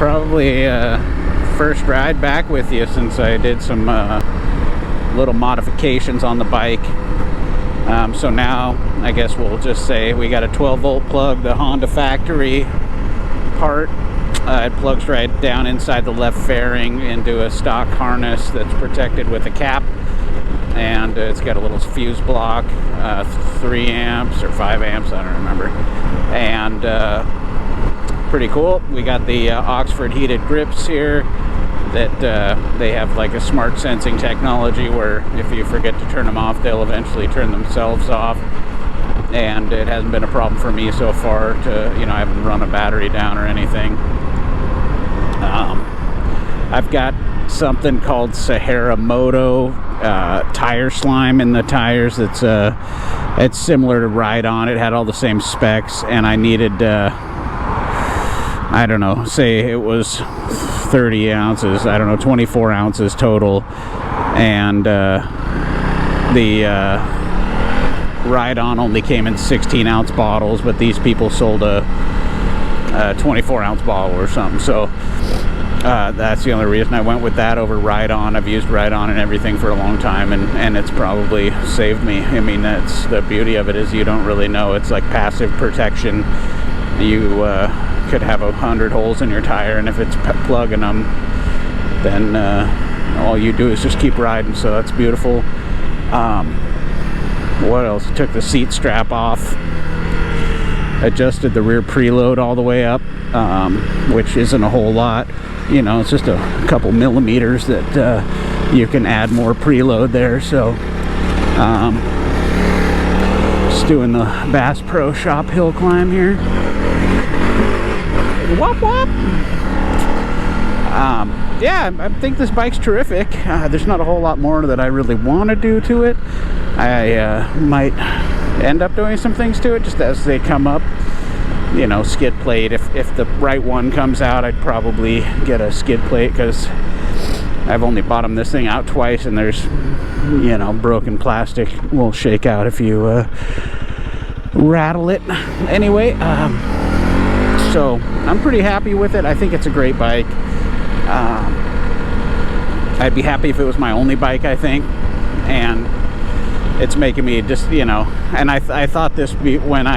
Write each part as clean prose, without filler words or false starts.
Probably first ride back with you since I did some little modifications on the bike. So now I guess we'll just say we got a 12-volt plug, the Honda factory part. It plugs right down inside the left fairing into a stock harness that's protected with a cap, and it's got a little fuse block, 3 amps or 5 amps, I don't remember, and pretty cool. We got the Oxford heated grips here that they have like a smart sensing technology where if you forget to turn them off, they'll eventually turn themselves off. And it hasn't been a problem for me so far to, I haven't run a battery down or anything. I've got something called Sahara Moto tire slime in the tires. It's similar to Ride On. It had all the same specs, and I needed I don't know, say it was 30 ounces, I don't know, 24 ounces total, and the Ride On only came in 16-ounce bottles, but these people sold a 24-ounce bottle or something, so that's the only reason I went with that over Ride On. I've used Ride On and everything for a long time, and it's probably saved me. I mean, that's the beauty of it, is you don't really know. It's like passive protection. You could have 100 holes in your tire, and if it's plugging them, then all you do is just keep riding, so that's beautiful. What else? Took the seat strap off, adjusted the rear preload all the way up, which isn't a whole lot. It's just a couple millimeters that you can add more preload there. So just doing the Bass Pro Shop hill climb here. Wop wop. Yeah, I think this bike's terrific. There's not a whole lot more that I really want to do to it. I might end up doing some things to it just as they come up. Skid plate. If the right one comes out, I'd probably get a skid plate, because I've only bottomed this thing out twice, and there's, broken plastic will shake out if you rattle it. Anyway, so I'm pretty happy with it. I think it's a great bike. I'd be happy if it was my only bike, I think, and it's making me just, and I thought this when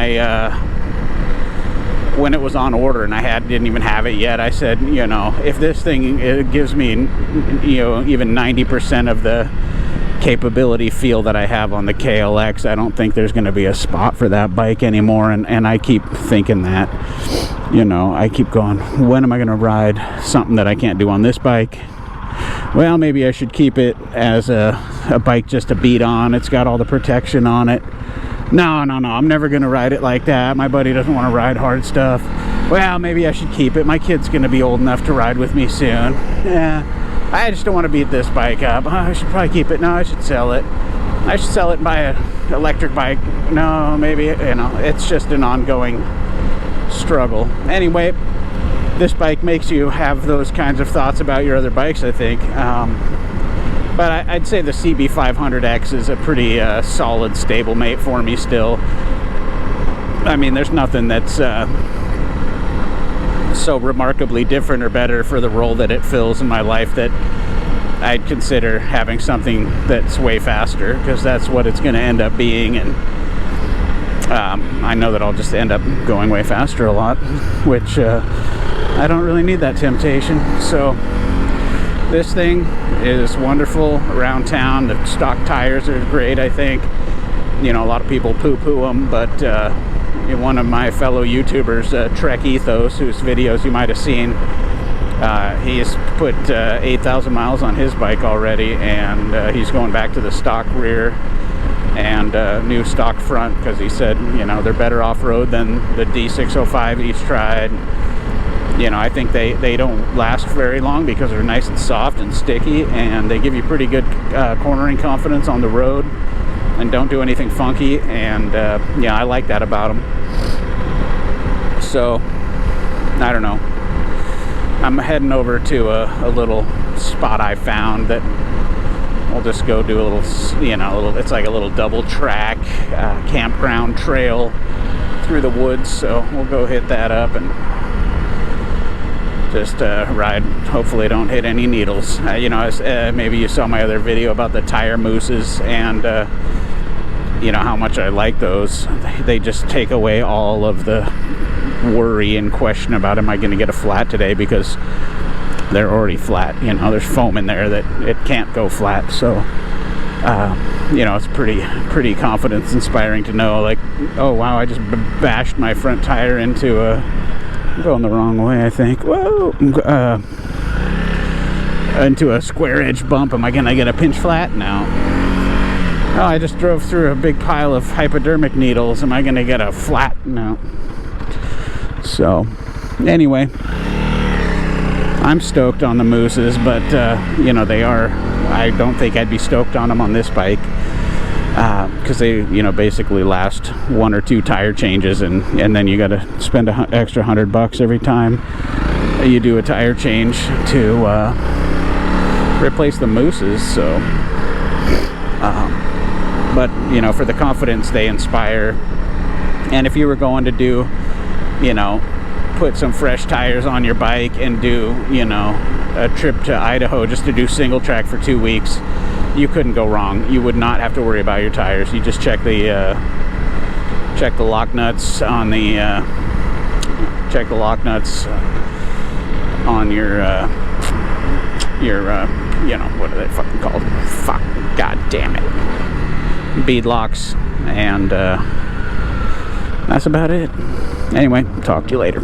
when it was on order and I didn't even have it yet, I said, if this thing gives me, even 90% of the capability feel that I have on the KLX, I don't think there's going to be a spot for that bike anymore. And I keep thinking that, I keep going, when am I going to ride something that I can't do on this bike? Well, maybe I should keep it as a bike just to beat on. It's got all the protection on it. No, I'm never going to ride it like that. My buddy doesn't want to ride hard stuff. Well, maybe I should keep it. My kid's going to be old enough to ride with me soon. Yeah, I just don't want to beat this bike up. I should probably keep it. No, I should sell it. I should sell it and buy an electric bike. No, maybe, it's just an ongoing struggle. Anyway, this bike makes you have those kinds of thoughts about your other bikes, I think. But I'd say the CB500X is a pretty solid stablemate for me still. I mean, there's nothing that's so remarkably different or better for the role that it fills in my life that I'd consider having something that's way faster, because that's what it's going to end up being. And I know that I'll just end up going way faster a lot, which I don't really need that temptation. So this thing is wonderful around town. The stock tires are great, I think. A lot of people poo-poo them, but one of my fellow YouTubers, Trek Ethos, whose videos you might have seen, he's put 8,000 miles on his bike already, and he's going back to the stock rear and new stock front, because he said, they're better off-road than the D605 he's tried. I think they don't last very long because they're nice and soft and sticky, and they give you pretty good cornering confidence on the road and don't do anything funky. And I like that about them. So I don't know, I'm heading over to a little spot I found that we'll just go do a little, it's like a little double track campground trail through the woods. So we'll go hit that up and just ride. Hopefully don't hit any needles. You know, maybe you saw my other video about the tire mousses, and you know how much I like those. They just take away all of the worry and question about, am I going to get a flat today, because they're already flat. You know, there's foam in there that it can't go flat. So you know, it's pretty confidence inspiring to know, like, oh wow, I just bashed my front tire into a, I'm going the wrong way, I think. Whoa, into a square edge bump. Am I gonna get a pinch flat? No. Oh, I just drove through a big pile of hypodermic needles. Am I gonna get a flat? No. So anyway, I'm stoked on the mousses, but you know, they are, I don't think I'd be stoked on them on this bike, because they, you know, basically last 1 or 2 tire changes, and then you got to spend an extra $100 every time you do a tire change to replace the mousses. So but you know, for the confidence they inspire, and if you were going to do, you know, put some fresh tires on your bike and do, you know, a trip to Idaho just to do single track for 2 weeks, you couldn't go wrong. You would not have to worry about your tires. You just check the lock nuts on the on your you know, what are they fucking called? Fuck, god damn it, bead locks, and that's about it. Anyway, talk to you later.